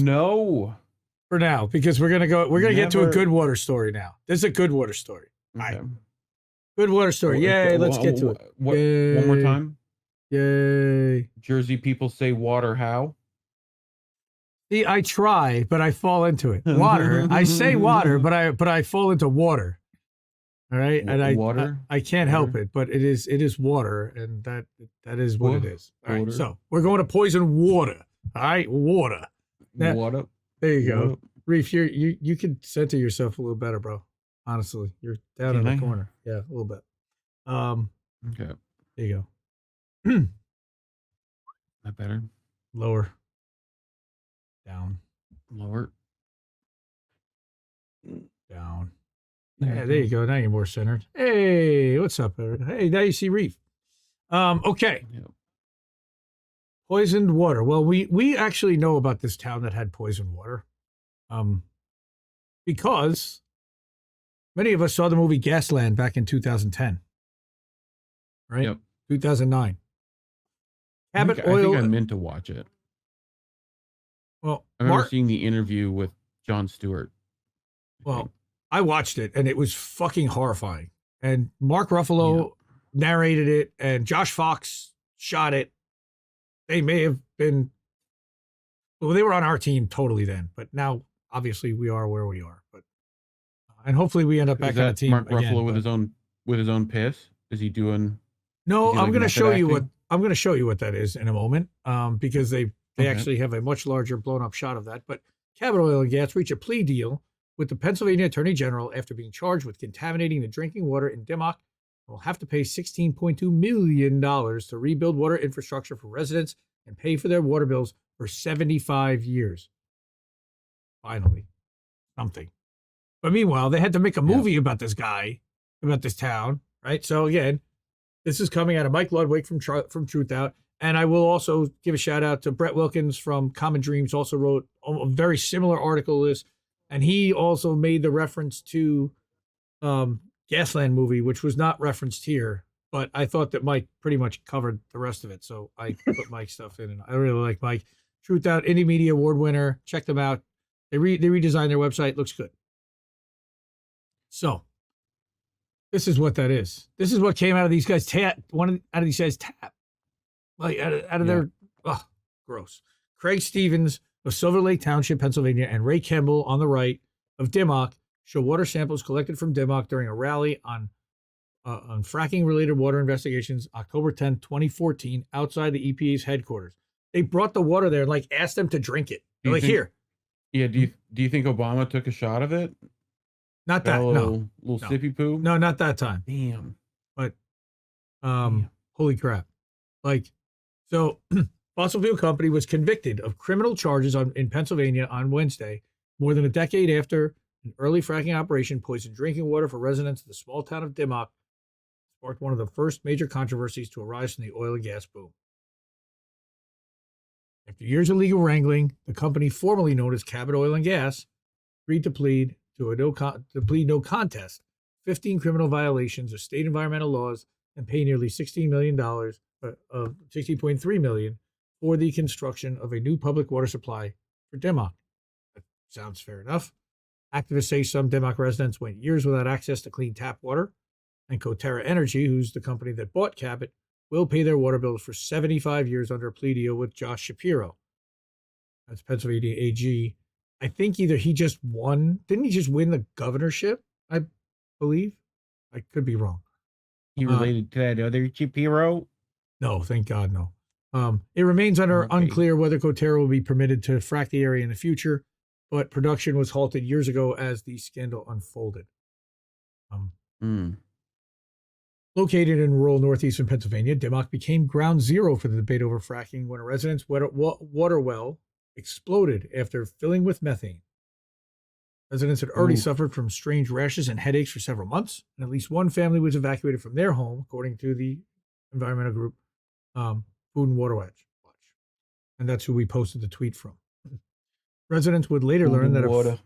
No. For now, because we're gonna get to a good water story now. This is a good water story. Okay. All right. Good water story. Yay, let's get to it. One more time. Yay. Jersey people say water how? See, I try, but I fall into it. Water. I say water, but I fall into water. All right. And water? I can't help it, but it is water, and that is what it is. All right. So we're going to poison water. All right, water. Now, water. There you go. Reef, you could center yourself a little better, bro. Honestly, you're down in the corner. Yeah, a little bit. Okay. There you go. That better? Lower. Down. Lower. Down. Yeah, there you go. Now you're more centered. Hey, what's up, Eric? Hey, now you see Reef. Okay. Yep. Poisoned water. Well, we actually know about this town that had poisoned water. Because many of us saw the movie Gasland back in 2010. Right? Yep. 2009. I think I meant to watch it. Well, I remember seeing the interview with Jon Stewart. I watched it, and it was fucking horrifying. And Mark Ruffalo narrated it, and Josh Fox shot it. They may have been, well, they were on our team totally then, but now obviously we are where we are. But and hopefully we end up back on the team. Mark Ruffalo again, with his own piss? Is he doing? No, I'm going to show you what that is in a moment. Because they actually have a much larger blown up shot of that. But Cabot Oil and Gas reached a plea deal with the Pennsylvania Attorney General after being charged with contaminating the drinking water in Dimock. Will have to pay $16.2 million to rebuild water infrastructure for residents and pay for their water bills for 75 years. Finally, something. But meanwhile, they had to make a movie about this guy, about this town, right? So again, this is coming out of Mike Ludwig from Truthout. And I will also give a shout out to Brett Wilkins from Common Dreams, also wrote a very similar article to this. And he also made the reference to Gasland movie, which was not referenced here, but I thought that Mike pretty much covered the rest of it. So I put Mike's stuff in, and I really like Mike. Truthout, Indie Media Award winner. Check them out. They redesigned their website. Looks good. So this is what that is. This is what came out of these guys' tap. Out of these guys' tap. Like out of their, gross. Craig Stevens of Silver Lake Township, Pennsylvania, and Ray Kemble on the right of Dimock show water samples collected from Dimock during a rally on fracking-related water investigations, October 10, 2014, outside the EPA's headquarters. They brought the water there and asked them to drink it. They're like, here. Yeah. Do you think Obama took a shot of it? Not that. No. Little sippy poo. No, not that time. Damn. But, holy crap! So, fossil fuel company was convicted of criminal charges in Pennsylvania on Wednesday, more than a decade after an early fracking operation poisoned drinking water for residents of the small town of Dimock, sparked one of the first major controversies to arise from the oil and gas boom. After years of legal wrangling, the company formerly known as Cabot Oil and Gas agreed to plead no contest, 15 criminal violations of state environmental laws, and pay nearly $16 million, $16.3 million, for the construction of a new public water supply for Dimock. That sounds fair enough. Activists say some Dimock residents went years without access to clean tap water, and Coterra Energy, who's the company that bought Cabot, will pay their water bills for 75 years under a plea deal with Josh Shapiro. That's Pennsylvania AG. I think either he just won. Didn't he just win the governorship? I believe. I could be wrong. He related to that other Shapiro? No, thank God, no. It remains unclear whether Coterra will be permitted to frack the area in the future, but production was halted years ago as the scandal unfolded. Located in rural northeastern Pennsylvania, Dimock became ground zero for the debate over fracking when a resident's water well exploded after filling with methane. Residents had already suffered from strange rashes and headaches for several months, and at least one family was evacuated from their home, according to the environmental group Food and Water Watch. And that's who we posted the tweet from. Residents would later learn that water.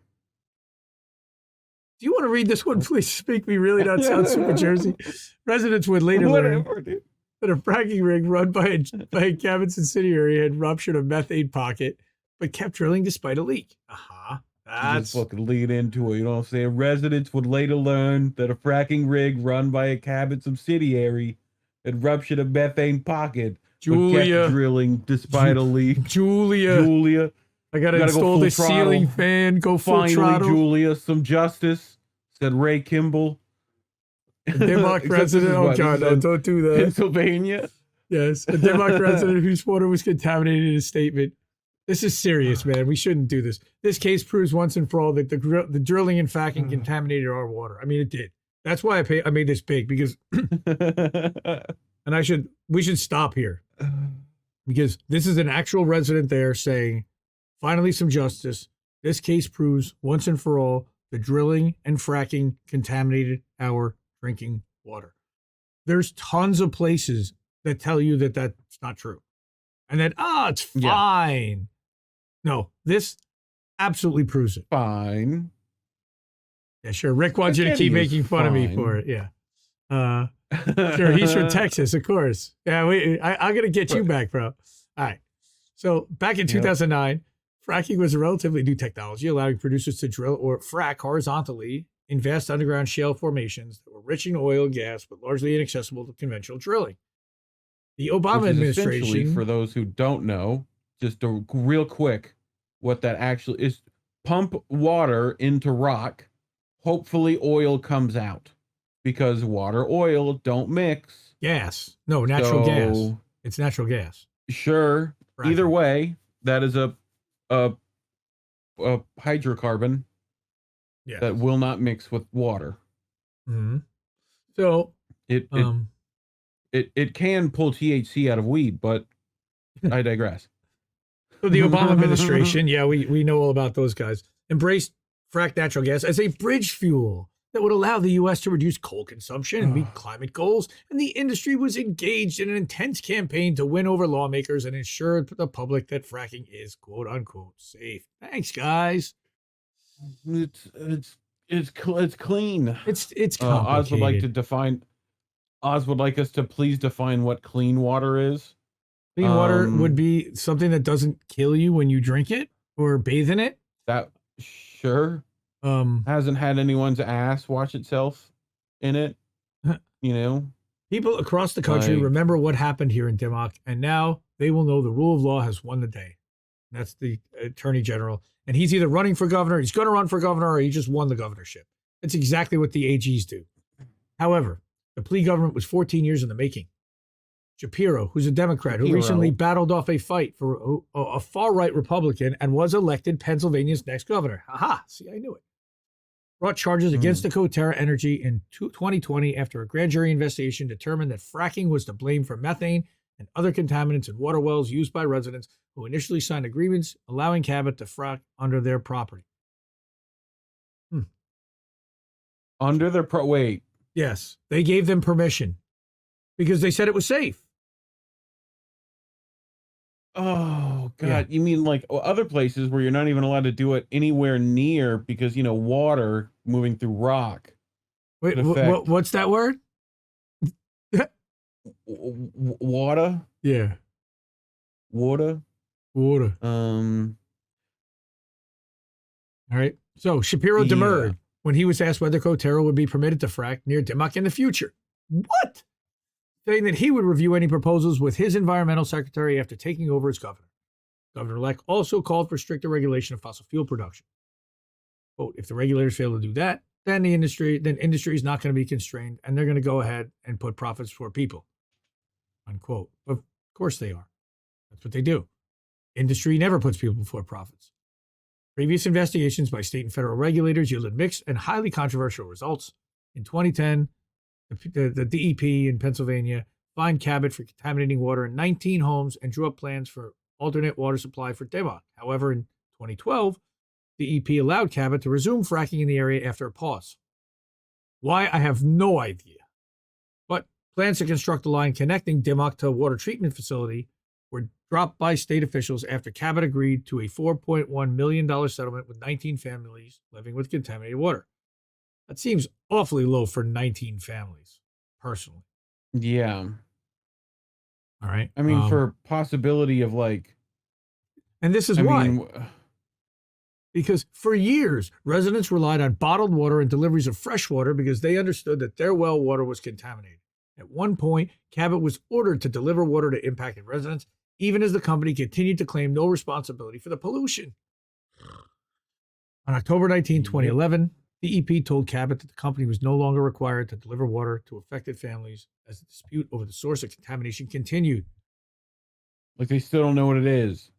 Do you want to read this one, please? Make me really not sound super Jersey. Residents would later learn that a fracking rig run by a Cabot subsidiary had ruptured a methane pocket, but kept drilling despite a leak. That's just fucking lead into it. You know what I'm saying? Residents would later learn that a fracking rig run by a Cabot subsidiary had ruptured a methane pocket, but kept drilling despite a leak. Julia, I gotta install the ceiling fan. Go full throttle. Julia, some justice, said Ray Kimball. Dimock resident. Oh God, no, don't do that. Pennsylvania. Yes, a Dimock resident whose water was contaminated in his statement. This is serious, man. We shouldn't do this. This case proves once and for all that the drilling and fracking contaminated our water. I mean, it did. That's why I made this big, because, and we should stop here, because this is an actual resident there saying, finally some justice. This case proves once and for all the drilling and fracking contaminated our drinking water. There's tons of places that tell you that that's not true, and that it's fine. Yeah. No, this absolutely proves it. Fine. Yeah, sure. Rick wants you to keep making fun of me for it. Yeah. Sure. He's from Texas, of course. Yeah. I'm going to get you back, bro. All right. So back in 2009, fracking was a relatively new technology, allowing producers to drill or frack horizontally in vast underground shale formations that were rich in oil and gas, but largely inaccessible to conventional drilling. The Obama administration, for those who don't know, just a real quick, what that actually is: pump water into rock. Hopefully oil comes out, because water, oil don't mix. Gas. No, natural gas. It's natural gas. Sure. Right. Either way, that is a hydrocarbon that will not mix with water. Mm-hmm. So it can pull THC out of weed, but I digress. So the Obama administration, we know all about those guys, embraced fracked natural gas as a bridge fuel that would allow the U.S. to reduce coal consumption and meet climate goals. And the industry was engaged in an intense campaign to win over lawmakers and ensure the public that fracking is quote unquote safe. Thanks, guys. It's clean. It's complicated. Oz would like us to please define what clean water is. Clean water would be something that doesn't kill you when you drink it or bathe in it. That sure. Hasn't had anyone's ass wash itself in it. You know, people across the country remember what happened here in Dimock, and now they will know the rule of law has won the day. That's the Attorney General, and he's either running for governor, he's going to run for governor, or he just won the governorship. That's exactly what the AGs do. However, the plea government was 14 years in the making. Shapiro, who's a Democrat, who recently battled off a fight for a far-right Republican and was elected Pennsylvania's next governor. Aha, see, I knew it. Brought charges against Coterra Energy in 2020 after a grand jury investigation determined that fracking was to blame for methane and other contaminants in water wells used by residents who initially signed agreements allowing Cabot to frack under their property. Under their wait. Yes, they gave them permission because they said it was safe. Oh, God. Yeah. You mean like other places where you're not even allowed to do it anywhere near because, water moving through rock. Wait, what's that word? Water? Yeah. Water. All right. So Shapiro demurred when he was asked whether Coterra would be permitted to frack near Dimock in the future. What? Saying that he would review any proposals with his environmental secretary after taking over as governor. Governor-elect also called for stricter regulation of fossil fuel production. Quote, if the regulators fail to do that, then industry is not going to be constrained and they're going to go ahead and put profits for people. Unquote. Of course they are. That's what they do. Industry never puts people before profits. Previous investigations by state and federal regulators yielded mixed and highly controversial results. In 2010, the DEP in Pennsylvania fined Cabot for contaminating water in 19 homes and drew up plans for alternate water supply for Dimock. However, in 2012, the DEP allowed Cabot to resume fracking in the area after a pause. Why, I have no idea. But plans to construct a line connecting Dimock to a water treatment facility were dropped by state officials after Cabot agreed to a $4.1 million settlement with 19 families living with contaminated water. That seems awfully low for 19 families, personally. Yeah. All right. I mean, for possibility of And this is why. Because for years, residents relied on bottled water and deliveries of fresh water because they understood that their well water was contaminated. At one point, Cabot was ordered to deliver water to impacted residents, even as the company continued to claim no responsibility for the pollution. On October 19, 2011, the EP told Cabot that the company was no longer required to deliver water to affected families as the dispute over the source of contamination continued. Like they still don't know what it is.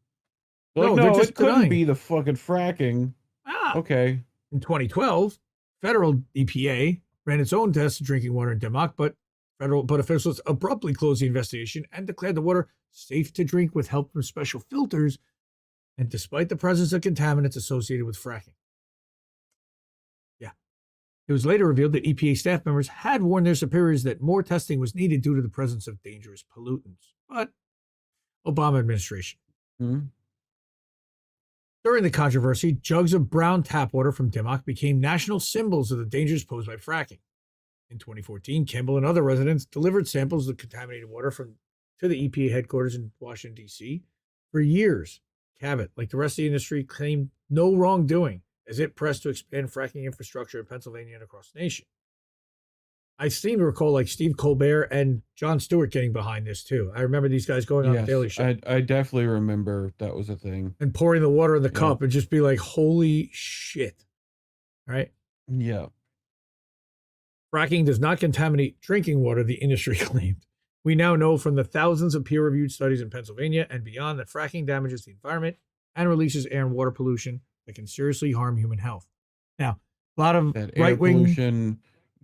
No, like, they're just it couldn't denying. be the fucking fracking. Okay. In 2012, federal EPA ran its own tests of drinking water in Dimock, but officials abruptly closed the investigation and declared the water safe to drink with help from special filters, and despite the presence of contaminants associated with fracking. Yeah. It was later revealed that EPA staff members had warned their superiors that more testing was needed due to the presence of dangerous pollutants. But Obama administration. During the controversy, jugs of brown tap water from Dimock became national symbols of the dangers posed by fracking. In 2014, Kimball and other residents delivered samples of contaminated water to the EPA headquarters in Washington, D.C. For years, Cabot, like the rest of the industry, claimed no wrongdoing as it pressed to expand fracking infrastructure in Pennsylvania and across the nation. I seem to recall like Steve Colbert and Jon Stewart getting behind this too. I remember these guys going on the Daily Show. I definitely remember that was a thing. And pouring the water in the cup and just be like, holy shit. Right? Yeah. Fracking does not contaminate drinking water, the industry claimed. We now know from the thousands of peer-reviewed studies in Pennsylvania and beyond that fracking damages the environment and releases air and water pollution that can seriously harm human health. Now, a lot of that right-wing pollution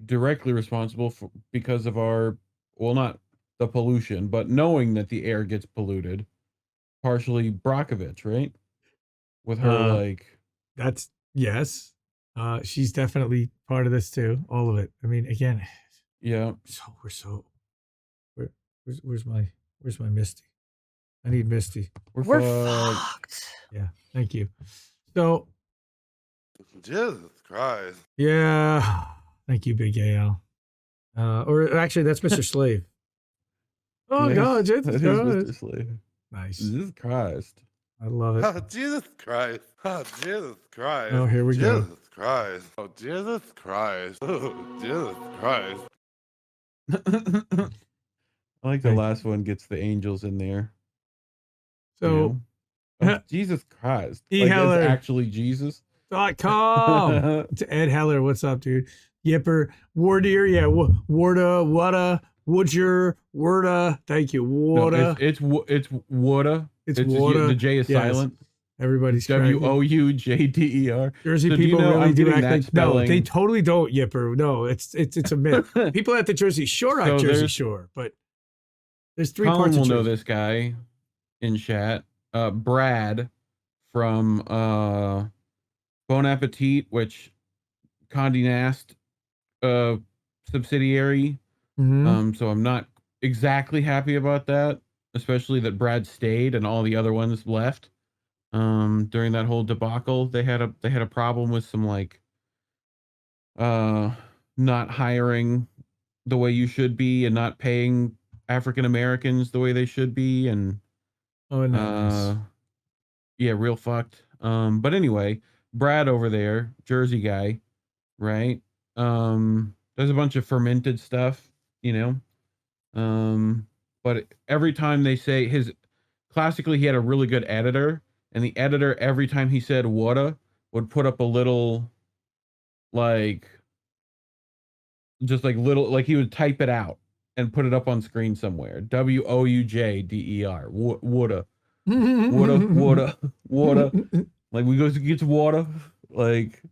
directly responsible for, because of not the pollution, but knowing that the air gets polluted, partially Brockovich, right? With her that's yes. She's definitely part of this too. All of it. I mean, again, yeah. Where's my Misty? I need Misty. We're fucked. Yeah, thank you. So, Jesus Christ. Yeah, thank you, Big AL. Or actually, that's Mr. Slave. Oh yes, God, Jesus Christ. Mr. Slave. Nice. Jesus Christ. I love it. Oh, Jesus Christ. Oh, Jesus Christ. Oh, here we go. go. Jesus Christ. Oh, Jesus Christ. Oh, Jesus Christ. I like the last one gets the angels in there. So, Jesus Christ. E. Heller. It's actually Jesus. .com. To Ed Heller, what's up, dude? Yipper. Wardier, yeah. Warda, Wada, Woodger, Worda. Thank you. Wada. No, it's Woda. It's Woda. The J is silent. Everybody's WOUJDER. Jersey people really do act like no, they totally don't, Yipper. No, it's a myth. People at the Jersey Shore are Jersey Shore, but there's three Colin parts of will Jersey. know this guy in chat. Brad from Bon Appetit, which Condé Nast subsidiary. Mm-hmm. So I'm not exactly happy about that, especially that Brad stayed and all the other ones left. During that whole debacle, they had a problem with some not hiring the way you should be and not paying African Americans the way they should be, and yeah, real fucked. But anyway, Brad over there, Jersey guy, right? There's a bunch of fermented stuff, but every time they say classically he had a really good editor. And the editor, every time he said "woulda," would put up a little, he would type it out and put it up on screen somewhere. WOUJDER. Woulda. Woulda. Like we go to get water. Like.